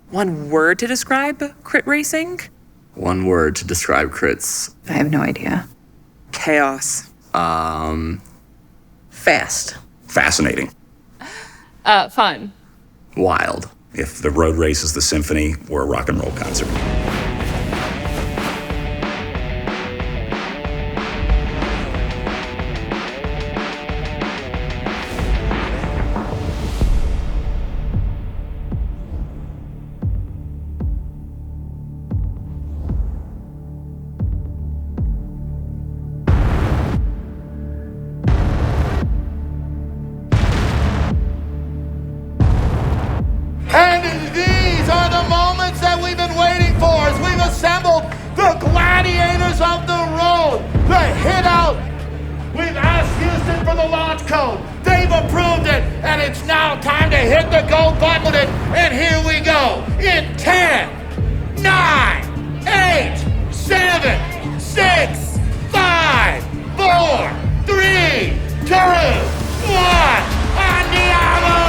One word to describe crit racing? One word to describe crits. I have no idea. Chaos. Fast. Fascinating. Fun. Wild. If the road race is the symphony or a rock and roll concert. And these are the moments that we've been waiting for as we've assembled the gladiators of the road, the hit out. We've asked Houston for the launch code. They've approved it, and it's now time to hit the go button. And here we go in 10, 9, 8, 7, 6, 5, 4, 3, 2, 1. Andiamo!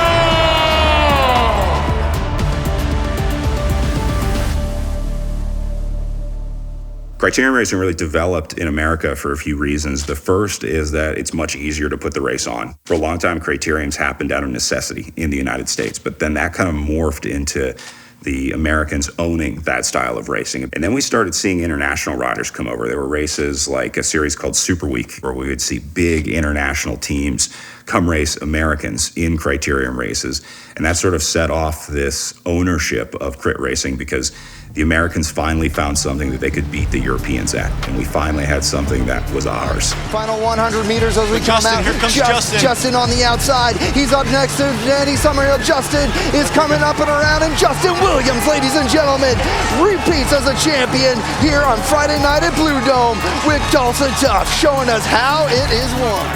Criterium racing really developed in America for a few reasons. The first is that it's much easier to put the race on. For a long time, criteriums happened out of necessity in the United States, but then that kind of morphed into the Americans owning that style of racing. And then we started seeing international riders come over. There were races like a series called Super Week, where we would see big international teams come race Americans in criterium races. And that sort of set off this ownership of crit racing because the Americans finally found something that they could beat the Europeans at. And we finally had something that was ours. Final 100 meters as we come out. Here comes Justin. Justin on the outside. He's up next to Danny Summerhill. Justin is coming up and around, and Justin Williams, ladies and gentlemen, repeats as a champion here on Friday night at Blue Dome with Dawson Duff, showing us how it is won.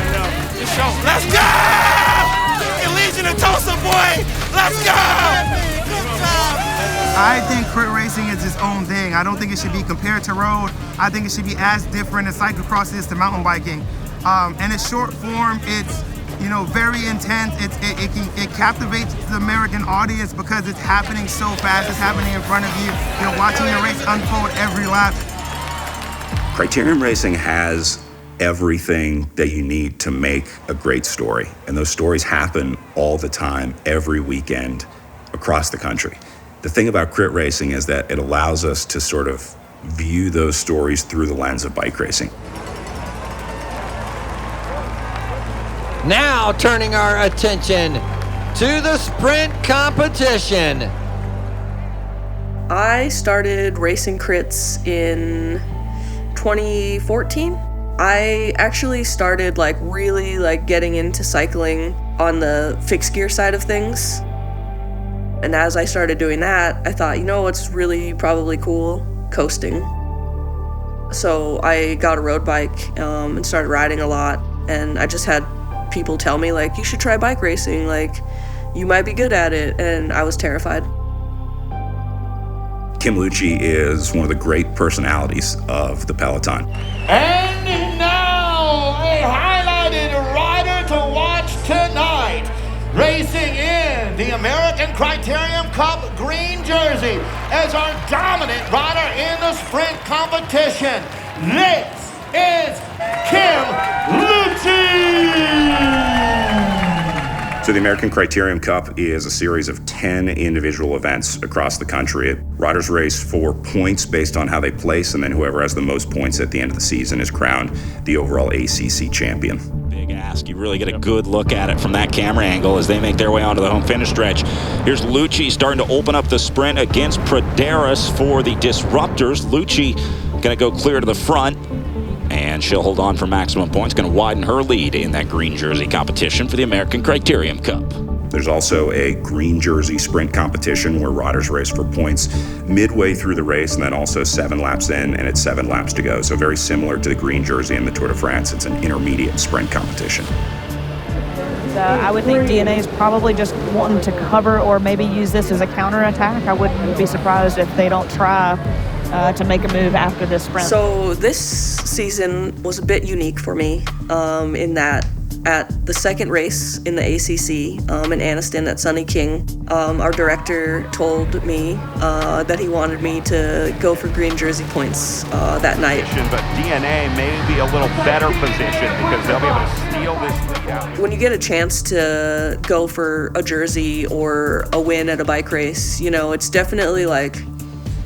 Let's go! Legion of Tulsa, boy! Let's go! I think crit racing is its own thing. I don't think it should be compared to road. I think it should be as different as cyclocross is to mountain biking. And it's short form. It's very intense. It captivates the American audience because it's happening so fast. It's happening in front of you. You're watching your race unfold every lap. Criterium racing has everything that you need to make a great story. And those stories happen all the time, every weekend, across the country. The thing about crit racing is that it allows us to sort of view those stories through the lens of bike racing. Now turning our attention to the sprint competition. I started racing crits in 2014. I actually started really getting into cycling on the fixed gear side of things. And as I started doing that, I thought, what's really probably cool? Coasting. So I got a road bike and started riding a lot. And I just had people tell me, you should try bike racing. You might be good at it. And I was terrified. Kim Lucci is one of the great personalities of the peloton. And now, a highlighted rider to watch tonight. Racing in the American Criterium Cup green jersey as our dominant rider in the sprint competition. This is Kim Lucci! So the American Criterium Cup is a series of 10 individual events across the country. Riders race for points based on how they place, and then whoever has the most points at the end of the season is crowned the overall ACC champion. Big ask. You really get a good look at it from that camera angle as they make their way onto the home finish stretch. Here's Lucci starting to open up the sprint against Praderas for the Disruptors. Lucci going to go clear to the front, and she'll hold on for maximum points, going to widen her lead in that green jersey competition for the American Criterium Cup. There's also a green jersey sprint competition where riders race for points midway through the race, and then also 7 laps in, and it's 7 laps to go. So very similar to the green jersey in the Tour de France. It's an intermediate sprint competition. I would think DNA is probably just wanting to cover or maybe use this as a counterattack. I wouldn't be surprised if they don't try to make a move after this sprint. So this season was a bit unique for me in that At the second race in the ACC in Anniston at Sunny King, our director told me that he wanted me to go for green jersey points that night. But DNA may be a little better positioned because they'll be able to steal this lead out. When you get a chance to go for a jersey or a win at a bike race, you know, it's definitely like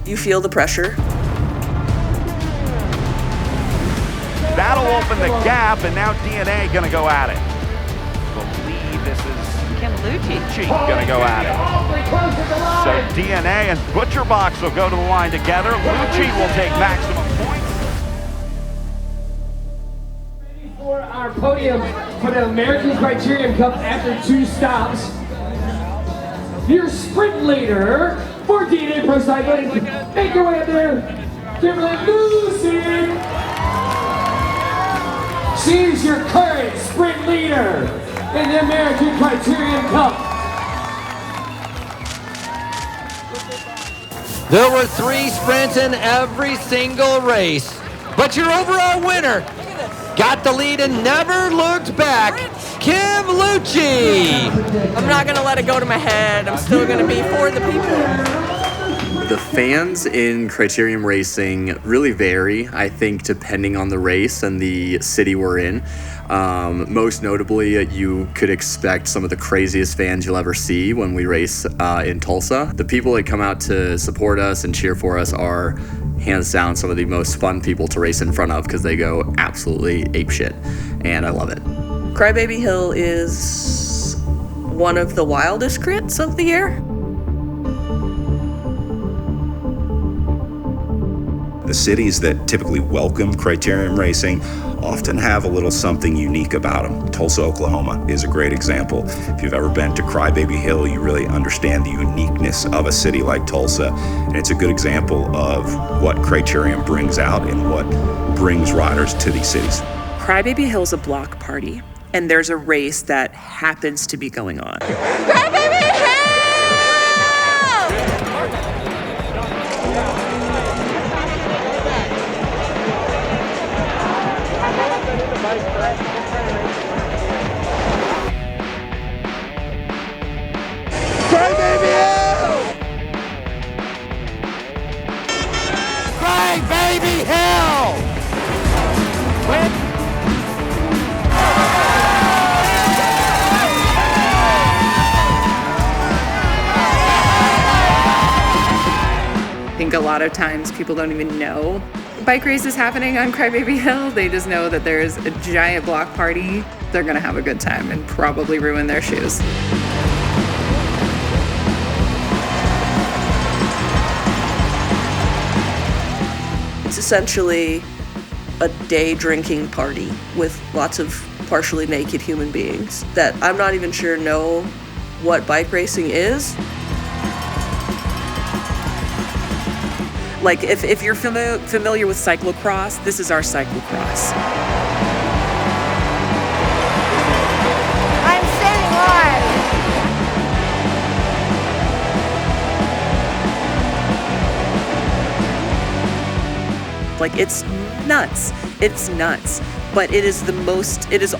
you feel the pressure. That'll open the gap, and now DNA gonna go at it. I believe this is Kim Lucci gonna go at it. So DNA and ButcherBox will go to the line together. Lucci will take maximum points. For our podium for the American Criterium Cup after 2 stops, your sprint leader for DNA Pro Cycling, make your way up there, Kimberly Lucy. She's your current sprint leader in the American Criterium Cup. There were 3 sprints in every single race, but your overall winner got the lead and never looked back, Kim Lucci. I'm not gonna let it go to my head. I'm still gonna be for the people. The fans in criterium racing really vary, I think, depending on the race and the city we're in. Most notably, you could expect some of the craziest fans you'll ever see when we race in Tulsa. The people that come out to support us and cheer for us are hands down some of the most fun people to race in front of because they go absolutely apeshit, and I love it. Crybaby Hill is one of the wildest crits of the year. The cities that typically welcome criterium racing often have a little something unique about them. Tulsa, Oklahoma is a great example. If you've ever been to Crybaby Hill, you really understand the uniqueness of a city like Tulsa. And it's a good example of what criterium brings out and what brings riders to these cities. Crybaby Hill's a block party, and there's a race that happens to be going on. Crybaby Hill! Crybaby Hill! Crybaby Hill! I think a lot of times people don't even know bike race is happening on Crybaby Hill. They just know that there's a giant block party. They're gonna have a good time and probably ruin their shoes. It's essentially a day drinking party with lots of partially naked human beings that I'm not even sure know what bike racing is. Like, if you're familiar with cyclocross, this is our cyclocross. I'm standing live. Like, it's nuts. It's nuts. But it is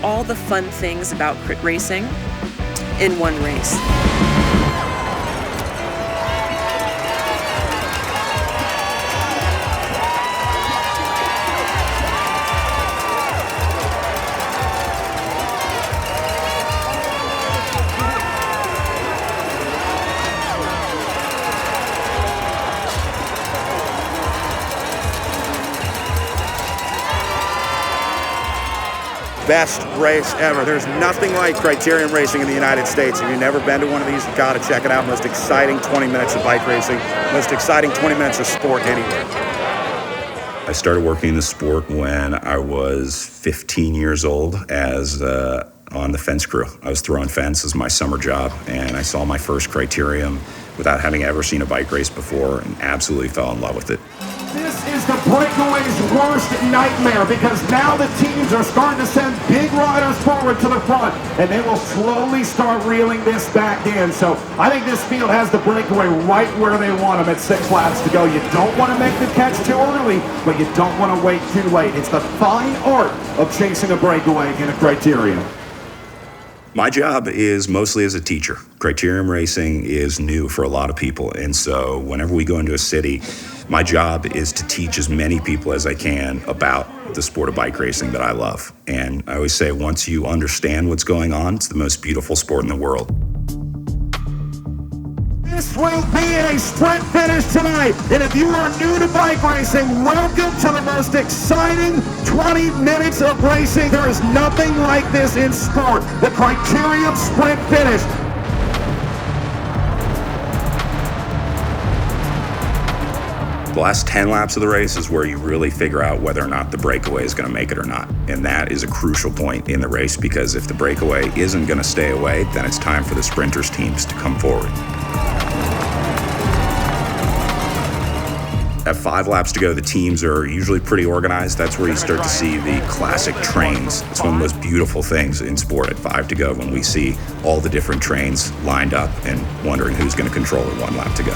all the fun things about crit racing in one race. Best race ever. There's nothing like criterium racing in the United States. If you've never been to one of these, you've got to check it out. Most exciting 20 minutes of bike racing. Most exciting 20 minutes of sport anywhere. I started working in the sport when I was 15 years old as on the fence crew. I was throwing fence as my summer job, and I saw my first criterium without having ever seen a bike race before and absolutely fell in love with it. This is the breakaway's worst nightmare because now the teams are starting to send big riders forward to the front and they will slowly start reeling this back in. So I think this field has the breakaway right where they want them at 6 laps to go. You don't want to make the catch too early, but you don't want to wait too late. It's the fine art of chasing a breakaway in a criterium. My job is mostly as a teacher. Criterium racing is new for a lot of people, and so whenever we go into a city, my job is to teach as many people as I can about the sport of bike racing that I love. And I always say, once you understand what's going on, it's the most beautiful sport in the world. This will be a sprint finish tonight, and if you are new to bike racing, welcome to the most exciting 20 minutes of racing. There is nothing like this in sport. The Criterium Sprint Finish. The last 10 laps of the race is where you really figure out whether or not the breakaway is going to make it or not. And that is a crucial point in the race, because if the breakaway isn't going to stay away, then it's time for the sprinters teams to come forward. At 5 laps to go, the teams are usually pretty organized. That's where you start to see the classic trains. It's one of the most beautiful things in sport at 5 to go, when we see all the different trains lined up and wondering who's going to control it 1 lap to go.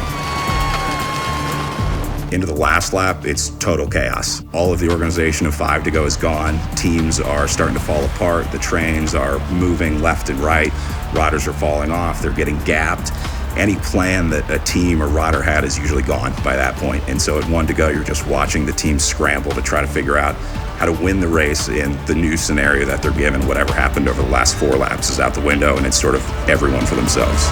Into the last lap, it's total chaos. All of the organization of 5 to go is gone. Teams are starting to fall apart. The trains are moving left and right. Riders are falling off. They're getting gapped. Any plan that a team or rider had is usually gone by that point. And so at 1 to go, you're just watching the team scramble to try to figure out how to win the race in the new scenario that they're given. Whatever happened over the last 4 laps is out the window, and it's sort of everyone for themselves.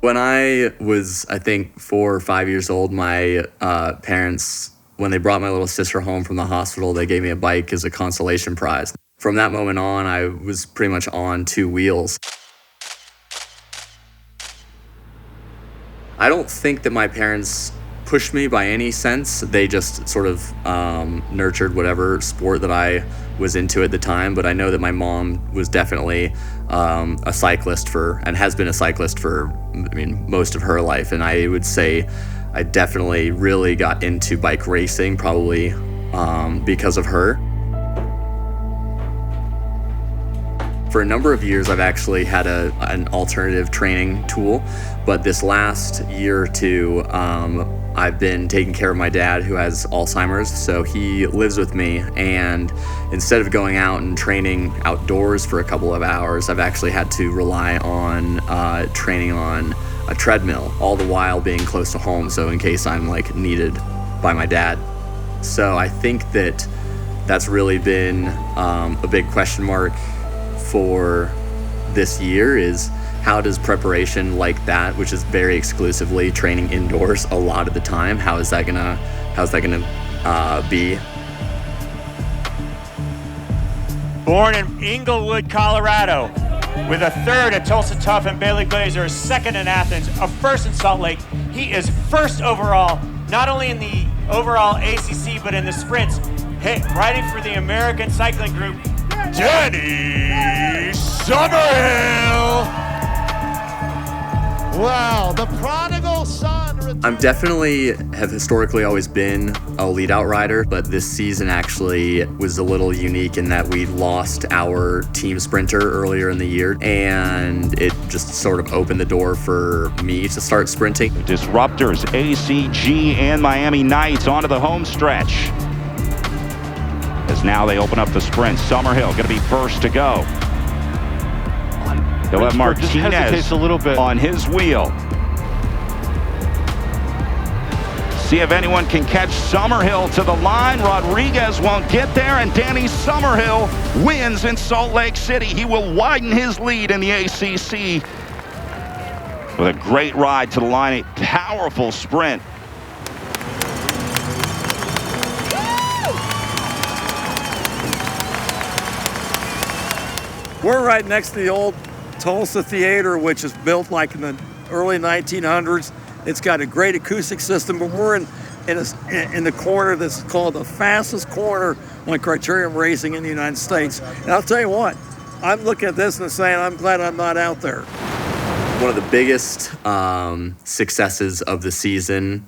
When I was, I think, 4 or 5 years old, my parents, when they brought my little sister home from the hospital, they gave me a bike as a consolation prize. From that moment on, I was pretty much on 2 wheels. I don't think that my parents pushed me by any sense. They just sort of nurtured whatever sport that I was into at the time. But I know that my mom was definitely a cyclist and has been a cyclist for, most of her life. And I would say I definitely really got into bike racing probably because of her. For a number of years, I've actually had an alternative training tool, but this last year or 2, I've been taking care of my dad, who has Alzheimer's, so he lives with me, and instead of going out and training outdoors for a couple of hours, I've actually had to rely on training on a treadmill, all the while being close to home, so in case I'm needed by my dad. So I think that that's really been a big question mark for this year, is how does preparation like that, which is very exclusively training indoors a lot of the time, how's that gonna be? Born in Inglewood, Colorado, with a 3rd at Tulsa Tough and Bailey Glazer, a 2nd in Athens, a 1st in Salt Lake. He is 1st overall, not only in the overall ACC, but in the sprints. Riding for the American Cycling Group, Danny Summerhill. Wow, the prodigal son. I'm definitely have historically always been a lead-out rider, but this season actually was a little unique in that we lost our team sprinter earlier in the year, and it just sort of opened the door for me to start sprinting. Disruptors, ACG, and Miami Knights onto the home stretch. As now they open up the sprint. Summerhill going to be first to go. He'll have Martinez a little bit on his wheel. See if anyone can catch Summerhill to the line. Rodriguez won't get there, and Danny Summerhill wins in Salt Lake City. He will widen his lead in the ACC with a great ride to the line, a powerful sprint. We're right next to the old Tulsa Theater, which was built in the early 1900s. It's got a great acoustic system, but we're in the corner that's called the fastest corner on Criterium Racing in the United States. And I'll tell you what, I'm looking at this and saying, I'm glad I'm not out there. One of the biggest successes of the season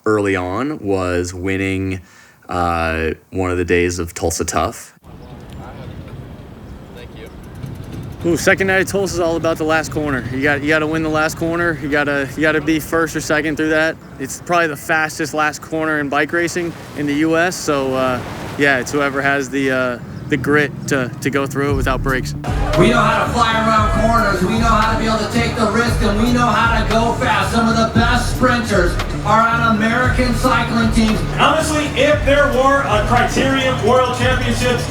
early on was winning one of the days of Tulsa Tough. Ooh, second night at Tulsa is all about the last corner. You got to win the last corner. You got to be first or second through that. It's probably the fastest last corner in bike racing in the U.S. So yeah, it's whoever has the grit to go through it without brakes. We know how to fly around corners. We know how to be able to take the risk, and we know how to go fast. Some of the best sprinters are on American cycling teams. Honestly, if there were a Criterium World Championships,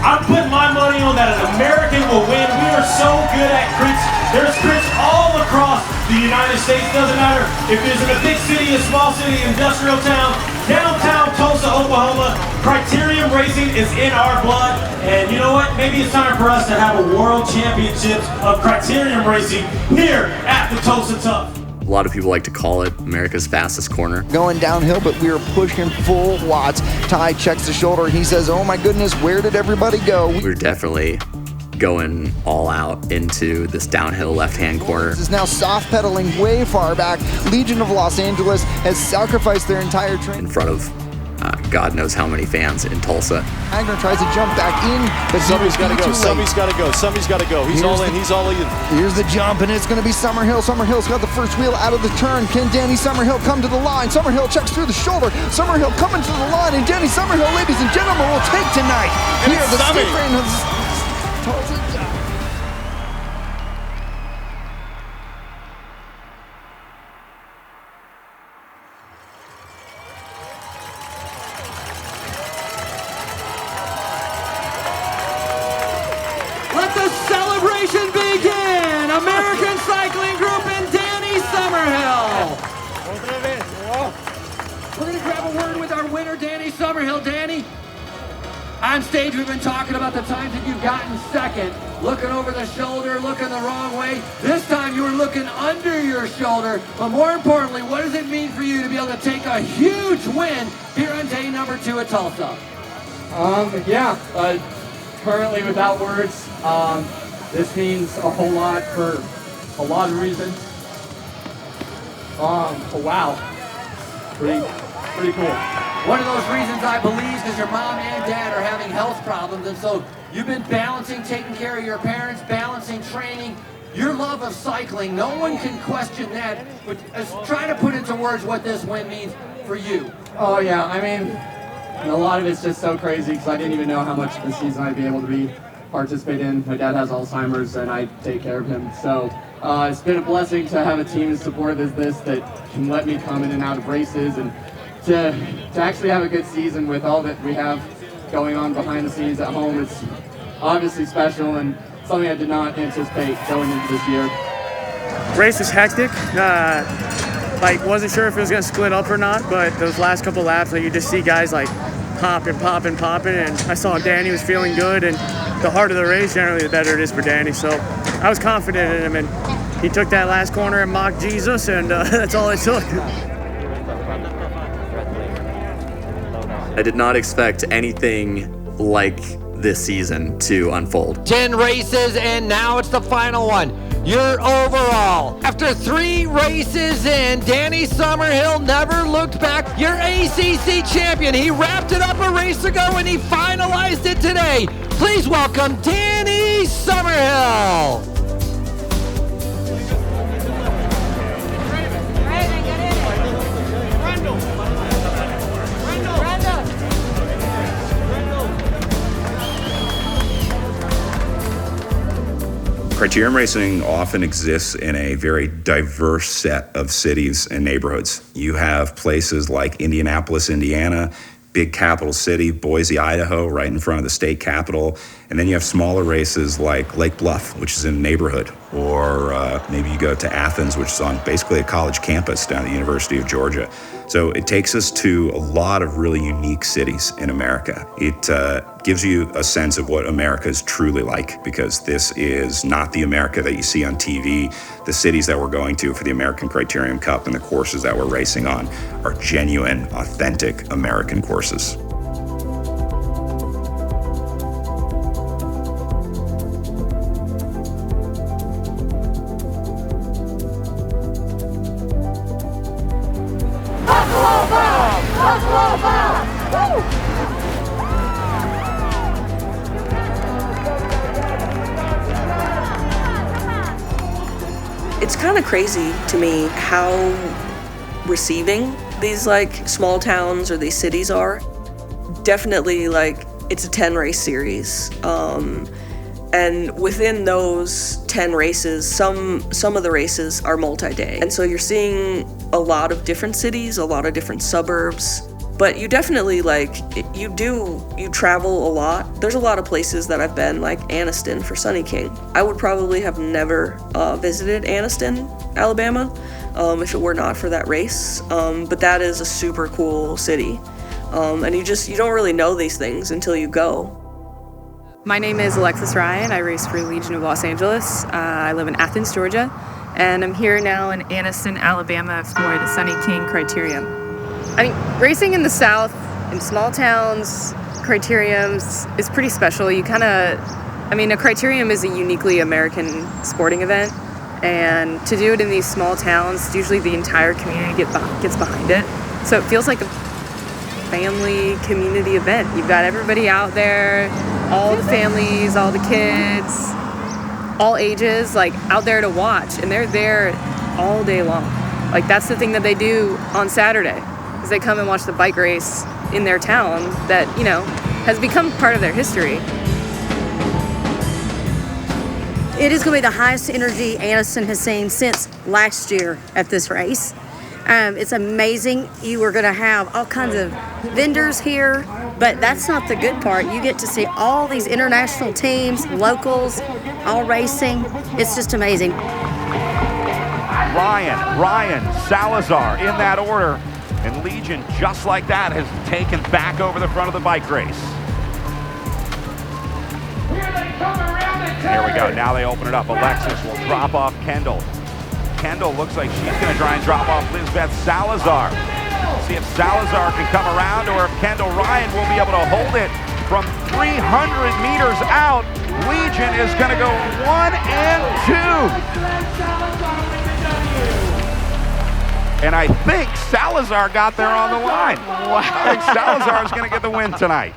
I'm putting my money on that an American will win. We are so good at crits. There's crits all across the United States. Doesn't matter if it's in a big city, a small city, industrial town, downtown Tulsa, Oklahoma. Criterium racing is in our blood. And you know what? Maybe it's time for us to have a World Championships of Criterium racing here at the Tulsa Tough. A lot of people like to call it America's fastest corner. Going downhill, but we are pushing full watts. Ty checks the shoulder. He says, oh my goodness, where did everybody go? We're definitely going all out into this downhill left-hand corner. This is now soft pedaling way far back. Legion of Los Angeles has sacrificed their entire train. In front of God knows how many fans in Tulsa. Wagner tries to jump back in, but somebody's got to go. Somebody's got to go. Somebody's got to go. He's all in. He's all in. Here's the jump, and it's going to be Summerhill. Summerhill's got the first wheel out of the turn. Can Danny Summerhill come to the line? Summerhill checks through the shoulder. Summerhill coming to the line, and Danny Summerhill, ladies and gentlemen, will take tonight. Here, the state reign of Tulsa. Let the celebration begin! American Cycling Group and Danny Summerhill. We're going to grab a word with our winner, Danny Summerhill. Danny, on stage we've been talking about the times that you've gotten second, looking over the shoulder, looking the wrong way. This time you were looking under your shoulder, but more importantly, what does it mean for you to be able to take a huge win here on day number 2 at Tulsa? Currently without words. This means a whole lot for a lot of reasons. Wow. Pretty cool. One of those reasons I believe is because your mom and dad are having health problems, and so you've been balancing taking care of your parents, balancing training, your love of cycling. No one can question that, but try to put into words what this win means for you. Oh yeah, I mean, a lot of it's just so crazy because I didn't even know how much of the season I'd be able to participate in. My dad has Alzheimer's and I take care of him. So it's been a blessing to have a team as supportive as this that can let me come in and out of races, and to actually have a good season with all that we have going on behind the scenes at home. It's obviously special and something I did not anticipate going into this year. Race was hectic. Wasn't sure if it was gonna split up or not, but those last couple laps, you just see guys popping, and I saw Danny was feeling good, and the harder the race, generally the better it is for Danny. So I was confident in him, and he took that last corner and mocked Jesus, and that's all it took. I did not expect anything like this season to unfold. 10 races, and now it's the final one. Your overall. After 3 races in, Danny Summerhill never looked back. Your ACC champion. He wrapped it up a race ago and he finalized it today. Please welcome Danny Summerhill. Criterium racing often exists in a very diverse set of cities and neighborhoods. You have places like Indianapolis, Indiana, big capital city, Boise, Idaho, right in front of the state capitol. And then you have smaller races like Lake Bluff, which is in a neighborhood. Or maybe you go to Athens, which is on basically a college campus down at the University of Georgia. So it takes us to a lot of really unique cities in America. It gives you a sense of what America is truly like, because this is not the America that you see on TV. The cities that we're going to for the American Criterium Cup and the courses that we're racing on are genuine, authentic American courses. It's kind of crazy to me how receiving these like small towns or these cities are. Definitely like it's a 10 race series. And within those 10 races, some of the races are multi-day. And so you're seeing a lot of different cities, a lot of different suburbs, but you definitely like, you travel a lot. There's a lot of places that I've been, like Anniston for Sunny King. I would probably have never visited Anniston, Alabama, if it were not for that race. But that is a super cool city. And you don't really know these things until you go. My name is Alexis Ryan. I race for Legion of Los Angeles. I live in Athens, Georgia, and I'm here now in Anniston, Alabama for the Sunny King Criterium. I mean, racing in the South, in small towns, criteriums is pretty special. A criterium is a uniquely American sporting event, and to do it in these small towns, usually the entire community gets behind it. So it feels like a family community event. You've got everybody out there, all the families, all the kids, all ages, like out there to watch, and they're there all day long. Like that's the thing that they do on Saturday, is they come and watch the bike race in their town that, has become part of their history. It is going to be the highest energy Anniston has seen since last year at this race. It's amazing. You are going to have all kinds of vendors here, but that's not the good part. You get to see all these international teams, locals, all racing. It's just amazing. Ryan, Salazar in that order. And Legion, just like that, has taken back over the front of the bike race. Here we go. Now they open it up. Alexis will drop off Kendall. Kendall looks like she's going to try and drop off Lisbeth Salazar. See if Salazar can come around or if Kendall Ryan will be able to hold it from 300 meters out. Legion is going to go 1 and 2. And I think Salazar got there on the line. Wow. I think Salazar is going to get the win tonight.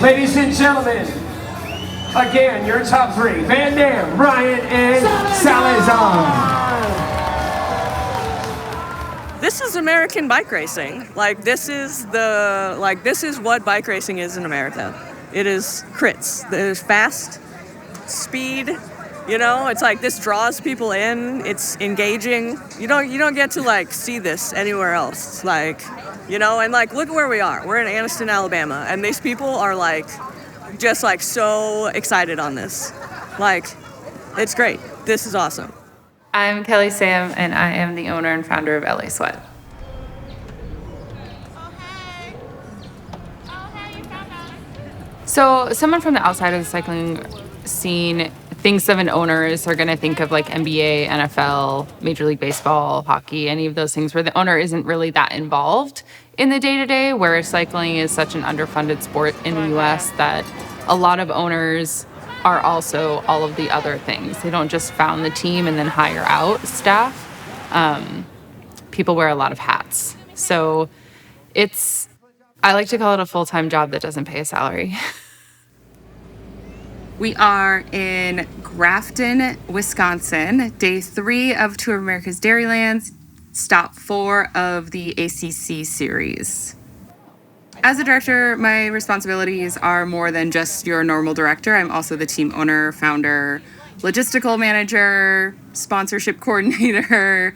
Ladies and gentlemen, again, your top three: Van Dam, Ryan, and Salazar. This is American bike racing. This is what bike racing is in America. It is crits. There's fast, speed. It's like this draws people in. It's engaging. You don't get to see this anywhere else. And look at where we are. We're in Anniston, Alabama, and these people are just so excited on this. It's great. This is awesome. I'm Kelly Sam, and I am the owner and founder of LA Sweat. So someone from the outside of the cycling scene thinks of an owners are going to think of NBA, NFL, Major League Baseball, hockey, any of those things where the owner isn't really that involved in the day-to-day, whereas cycling is such an underfunded sport in the U.S. that a lot of owners are also all of the other things. They don't just found the team and then hire out staff. People wear a lot of hats. So I like to call it a full-time job that doesn't pay a salary. We are in Grafton, Wisconsin, day 3 of Tour of America's Dairylands, stop 4 of the ACC series. As a director, my responsibilities are more than just your normal director. I'm also the team owner, founder, logistical manager, sponsorship coordinator.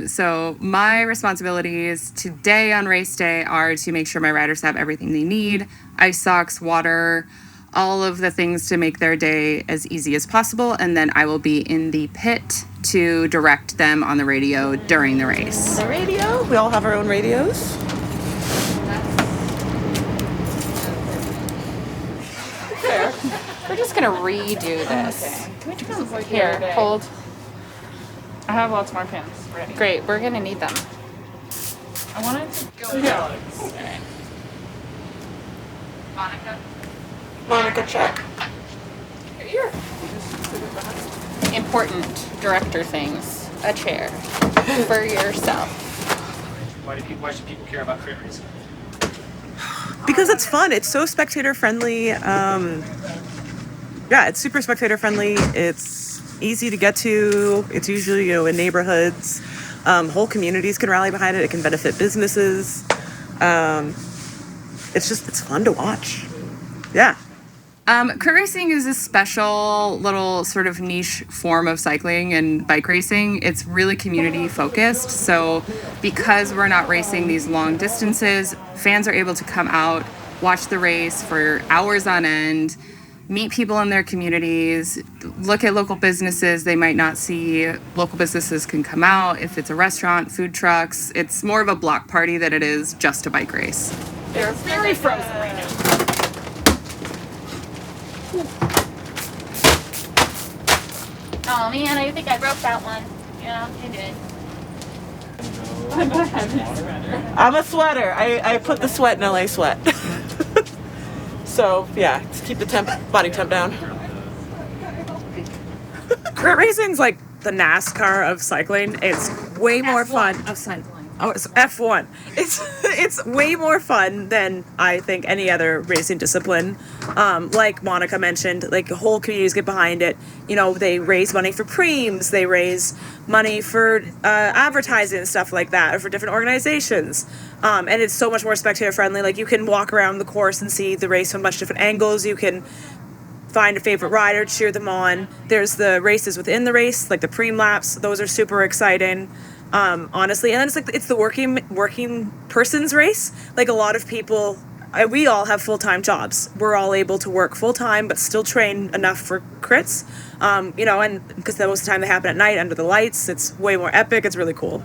So my responsibilities today on race day are to make sure my riders have everything they need: ice socks, water, all of the things to make their day as easy as possible. And then I will be in the pit to direct them on the radio during the race. The radio? We all have our own radios. We're just going to redo this. Okay. Here, hold. I have lots more pins ready. Great, we're going to need them. I wanted to go. Yeah. Okay. Monica, check. Here. Important director things. A chair for yourself. Why should people care about crit racing? Because it's fun. It's so spectator friendly. Yeah, it's super spectator friendly. It's easy to get to. It's usually, in neighborhoods. Whole communities can rally behind it. It can benefit businesses. It's fun to watch. Yeah. Crit racing is a special little sort of niche form of cycling and bike racing. It's really community focused. So because we're not racing these long distances, fans are able to come out, watch the race for hours on end, meet people in their communities, look at local businesses they might not see. Local businesses can come out. If it's a restaurant, food trucks, it's more of a block party than it is just a bike race. They're very frozen right now. Oh man, I think I broke that one. Yeah, I did. I'm a sweater. I put the sweat in LA Sweat. So yeah, just keep the body temp down. Crit racing's like the NASCAR of cycling. It's way more fun. Of cycling. Oh, it's F1. It's way more fun than I think any other racing discipline. Like Monica mentioned, like whole communities get behind it. They raise money for Preems. They raise money for advertising and stuff like that, or for different organizations. And it's so much more spectator friendly. Like you can walk around the course and see the race from much different angles. You can find a favorite rider, cheer them on. There's the races within the race, like the Preem laps. Those are super exciting. Honestly, and then it's the working person's race. Like a lot of people, we all have full-time jobs. We're all able to work full-time, but still train enough for crits. And because most of the time they happen at night under the lights, it's way more epic. It's really cool.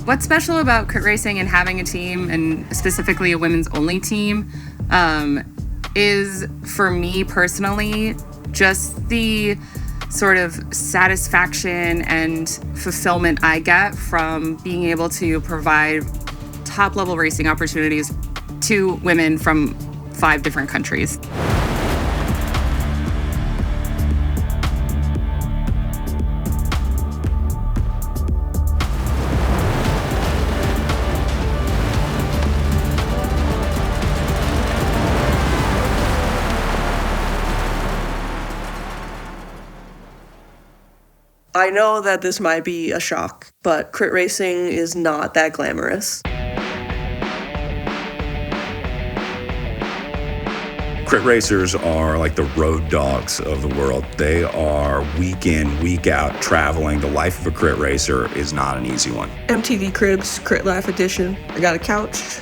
What's special about crit racing and having a team, and specifically a women's only team, is for me personally, just the sort of satisfaction and fulfillment I get from being able to provide top level racing opportunities to women from 5 different countries. I know that this might be a shock, but crit racing is not that glamorous. Crit racers are like the road dogs of the world. They are week in, week out traveling. The life of a crit racer is not an easy one. MTV Cribs Crit Life Edition. I got a couch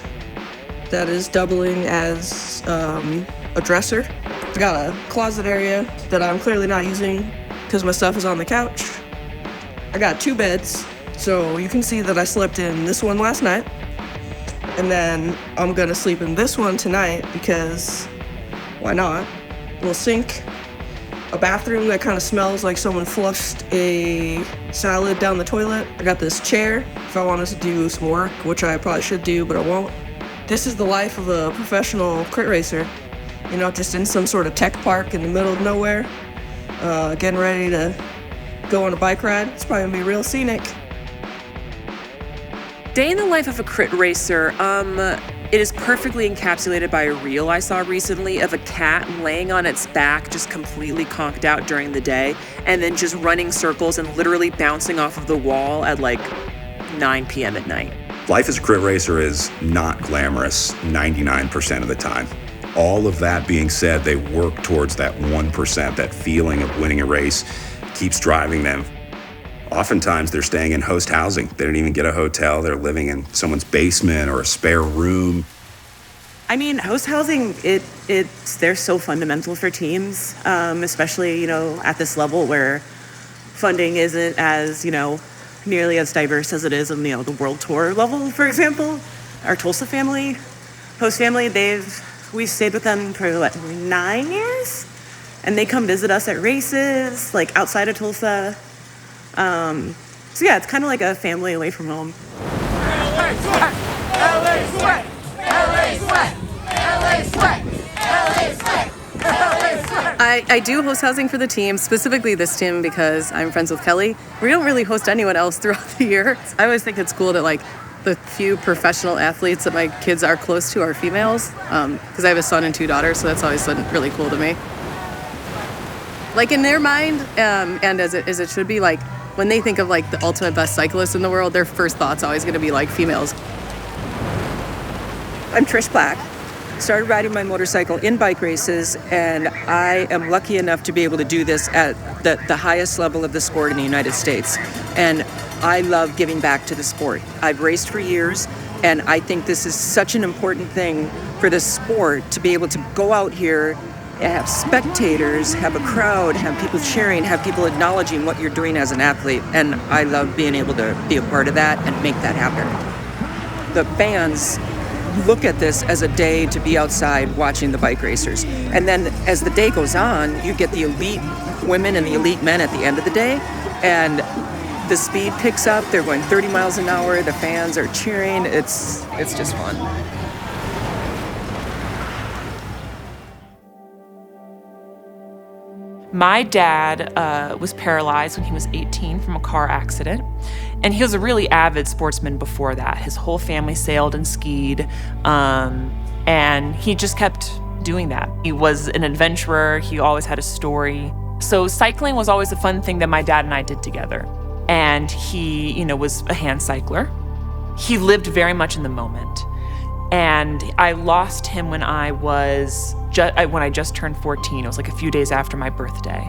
that is doubling as a dresser. I got a closet area that I'm clearly not using because my stuff is on the couch. I got 2 beds, so you can see that I slept in this one last night. And then I'm gonna sleep in this one tonight because why not? A little sink, a bathroom that kind of smells like someone flushed a salad down the toilet. I got this chair if I wanted to do some work, which I probably should do, but I won't. This is the life of a professional crit racer. Just in some sort of tech park in the middle of nowhere, getting ready to go on a bike ride. It's probably gonna be real scenic. Day in the life of a crit racer, it is perfectly encapsulated by a reel I saw recently of a cat laying on its back, just completely conked out during the day, and then just running circles and literally bouncing off of the wall at like 9 p.m. at night. Life as a crit racer is not glamorous 99% of the time. All of that being said, they work towards that 1%, that feeling of winning a race keeps driving them. Oftentimes they're staying in host housing. They don't even get a hotel. They're living in someone's basement or a spare room. I mean, host housing, they're so fundamental for teams, especially, at this level where funding isn't as, nearly as diverse as it is on, the world tour level, for example. Our Tulsa family, host family, we've stayed with them for 9 years? And they come visit us at races, like outside of Tulsa. So yeah, it's kind of like a family away from home. LA Sweat! LA Sweat! LA Sweat! LA Sweat! LA Sweat! LA Sweat! I do host housing for the team, specifically this team because I'm friends with Kelly. We don't really host anyone else throughout the year. I always think it's cool that The few professional athletes that my kids are close to are females, because I have a son and 2 daughters, so that's always been really cool to me. Like in their mind, and as it should be, like when they think of like the ultimate best cyclists in the world, their first thought's always going to be like females. I'm Trish Black. Started riding my motorcycle in bike races, and I am lucky enough to be able to do this at the highest level of the sport in the United States. And I love giving back to the sport. I've raced for years, and I think this is such an important thing for the sport to be able to go out here and have spectators, have a crowd, have people cheering, have people acknowledging what you're doing as an athlete. And I love being able to be a part of that and make that happen. The fans look at this as a day to be outside watching the bike racers. And then as the day goes on, you get the elite women and the elite men at the end of the day. And the speed picks up. They're going 30 miles an hour. The fans are cheering. It's just fun. My dad was paralyzed when he was 18 from a car accident, and he was a really avid sportsman before that. His whole family sailed and skied, and he just kept doing that. He was an adventurer. He always had a story. So cycling was always a fun thing that my dad and I did together. And he, was a hand cycler. He lived very much in the moment. And I lost him when I just turned 14. It was like a few days after my birthday.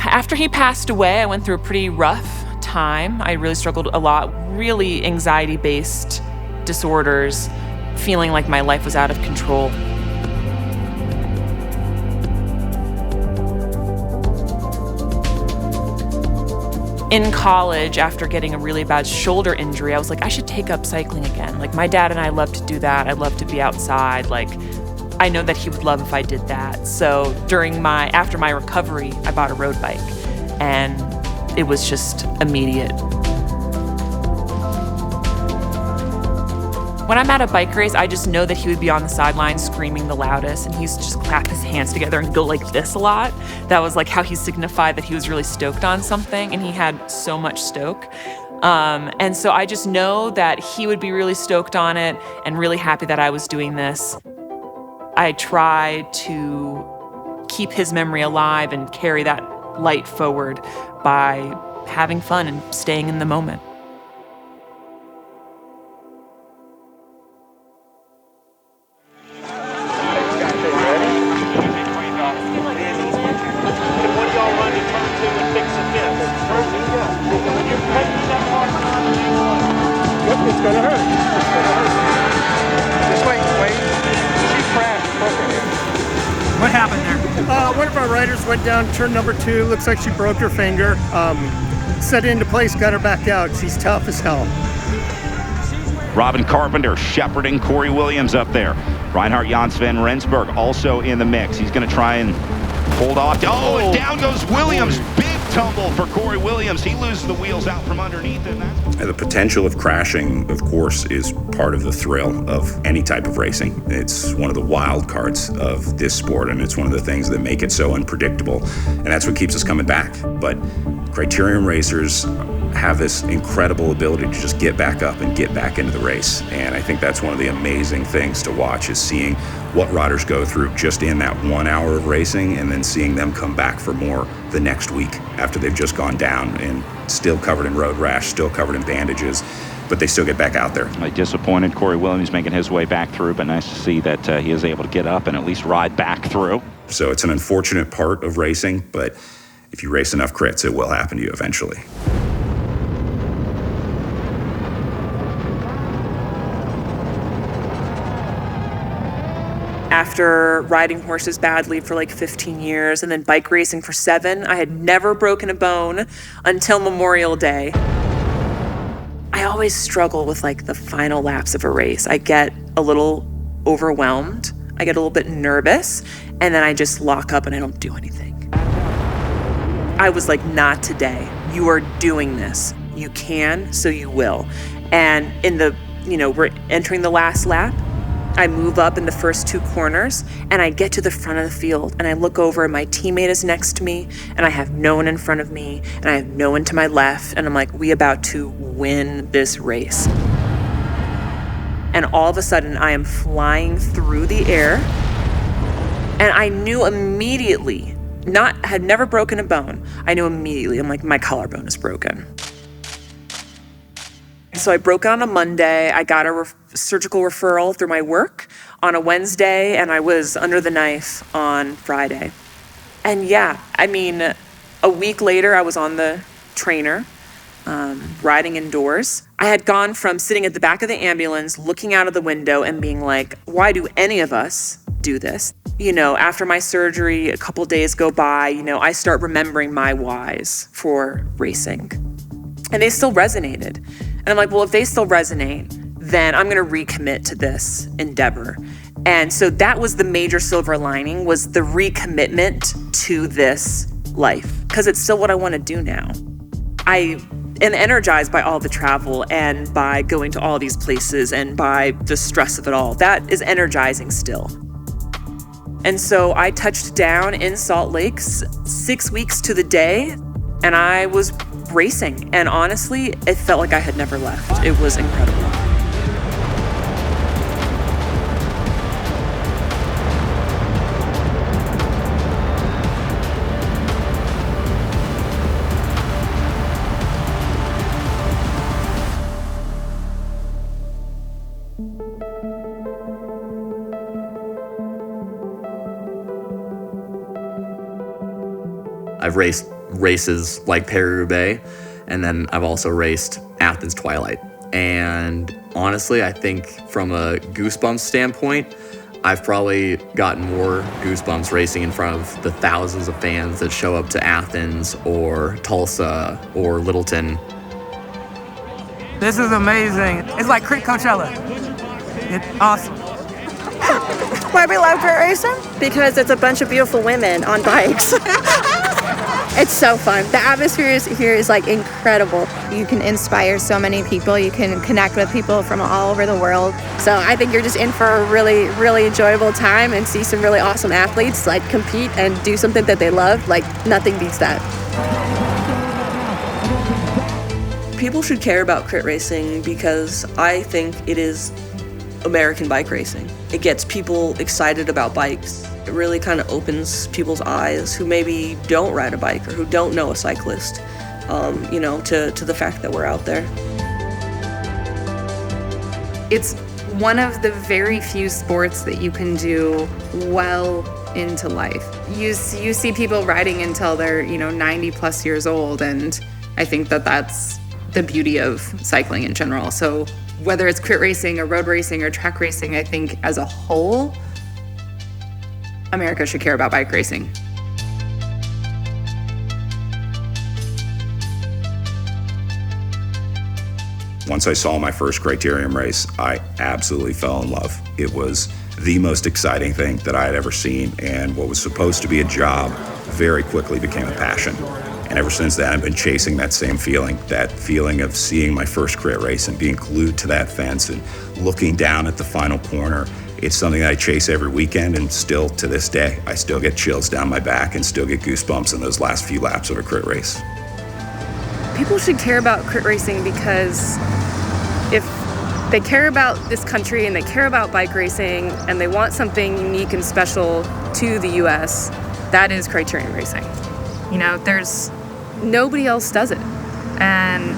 After he passed away, I went through a pretty rough time. I really struggled a lot, really anxiety-based disorders, feeling like my life was out of control. In college, after getting a really bad shoulder injury, I was like, I should take up cycling again. Like, my dad and I love to do that. I love to be outside. Like, I know that he would love if I did that. So after my recovery, I bought a road bike, and it was just immediate. When I'm at a bike race, I just know that he would be on the sidelines screaming the loudest, and he used to just clap his hands together and go like this a lot. That was like how he signified that he was really stoked on something, and he had so much stoke. And so I just know that he would be really stoked on it and really happy that I was doing this. I try to keep his memory alive and carry that light forward by having fun and staying in the moment. It's gonna hurt. Just wait. She crashed. What happened there? One of our riders went down turn number 2. Looks like she broke her finger. Set it into place, got her back out. She's tough as hell. Robin Carpenter shepherding Corey Williams up there. Reinhard Jan Sven Rensburg also in the mix. He's going to try and hold off. Oh, and down goes Williams. Big tumble for Corey Williams. He loses the wheels out from underneath. And the potential of crashing, of course, is part of the thrill of any type of racing. It's one of the wild cards of this sport, and it's one of the things that make it so unpredictable. And that's what keeps us coming back. But Criterium racers have this incredible ability to just get back up and get back into the race. And I think that's one of the amazing things to watch, is seeing what riders go through just in that 1 hour of racing, and then seeing them come back for more the next week after they've just gone down and still covered in road rash, still covered in bandages, but they still get back out there. Disappointed Corey Williams making his way back through, but nice to see that he is able to get up and at least ride back through. So it's an unfortunate part of racing, but if you race enough crits, it will happen to you eventually. After riding horses badly for like 15 years and then bike racing for 7, I had never broken a bone until Memorial Day. I always struggle with like the final laps of a race. I get a little overwhelmed. I get a little bit nervous, and then I just lock up and I don't do anything. I was like, not today. You are doing this. You can, so you will. And in the, we're entering the last lap. I move up in the first 2 corners, and I get to the front of the field, and I look over, and my teammate is next to me, and I have no one in front of me, and I have no one to my left, and I'm like, we about to win this race. And all of a sudden, I am flying through the air, and I knew immediately, had never broken a bone, I knew immediately, I'm like, my collarbone is broken. So I broke it on a Monday. I got a surgical referral through my work on a Wednesday, and I was under the knife on Friday. And yeah, I mean, a week later, I was on the trainer, riding indoors. I had gone from sitting at the back of the ambulance, looking out of the window and being like, why do any of us do this? You know, after my surgery, a couple days go by, you know, I start remembering my whys for racing. And they still resonated. And I'm like, well, if they still resonate, then I'm gonna recommit to this endeavor. And so that was the major silver lining, was the recommitment to this life, because it's still what I wanna do now. I am energized by all the travel and by going to all these places and by the stress of it all. That is energizing still. And so I touched down in Salt Lake 6 weeks to the day, and I was racing, and honestly, it felt like I had never left. It was incredible. I've raced races like Paris-Roubaix, and then I've also raced Athens Twilight. And honestly, I think from a goosebumps standpoint, I've probably gotten more goosebumps racing in front of the thousands of fans that show up to Athens or Tulsa or Littleton. This is amazing. It's like Crit Coachella. It's awesome. Why we love crit racing? Because it's a bunch of beautiful women on bikes. It's so fun. The atmosphere here is like incredible. You can inspire so many people. You can connect with people from all over the world. So I think you're just in for a really, really enjoyable time and see some really awesome athletes like compete and do something that they love. Like nothing beats that. People should care about crit racing because I think it is American bike racing. It gets people excited about bikes. It really kind of opens people's eyes who maybe don't ride a bike or who don't know a cyclist, you know, to the fact that we're out there. It's one of the very few sports that you can do well into life. You see people riding until they're, 90 plus years old, and I think that that's the beauty of cycling in general. So whether it's crit racing or road racing or track racing, I think as a whole, America should care about bike racing. Once I saw my first Criterium race, I absolutely fell in love. It was the most exciting thing that I had ever seen, and what was supposed to be a job very quickly became a passion. And ever since then, I've been chasing that same feeling, that feeling of seeing my first crit race and being glued to that fence and looking down at the final corner. It's something that I chase every weekend, and still to this day, I still get chills down my back and still get goosebumps in those last few laps of a crit race. People should care about crit racing because if they care about this country and they care about bike racing and they want something unique and special to the US, that is Criterium racing. There's nobody else does it. And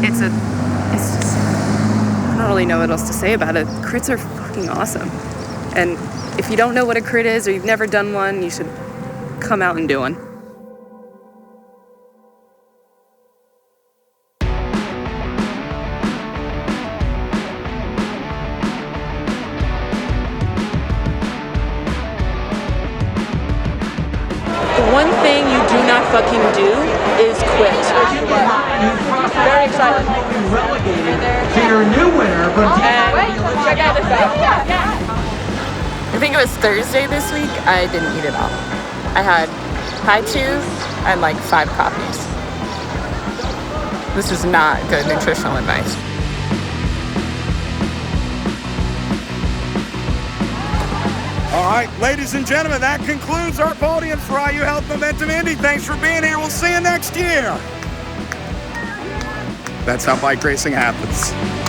it's just, I don't really know what else to say about it. Crits are fucking awesome. And if you don't know what a crit is or you've never done one, you should come out and do one. One thing you do not fucking do is quit. Very excited. To your new winner, but check out this guy. I think it was Thursday this week. I didn't eat at all. I had high 2 and like 5 coffees. This is not good nutritional advice. All right, ladies and gentlemen, that concludes our podium for IU Health Momentum Indy. Thanks for being here. We'll see you next year. That's how bike racing happens.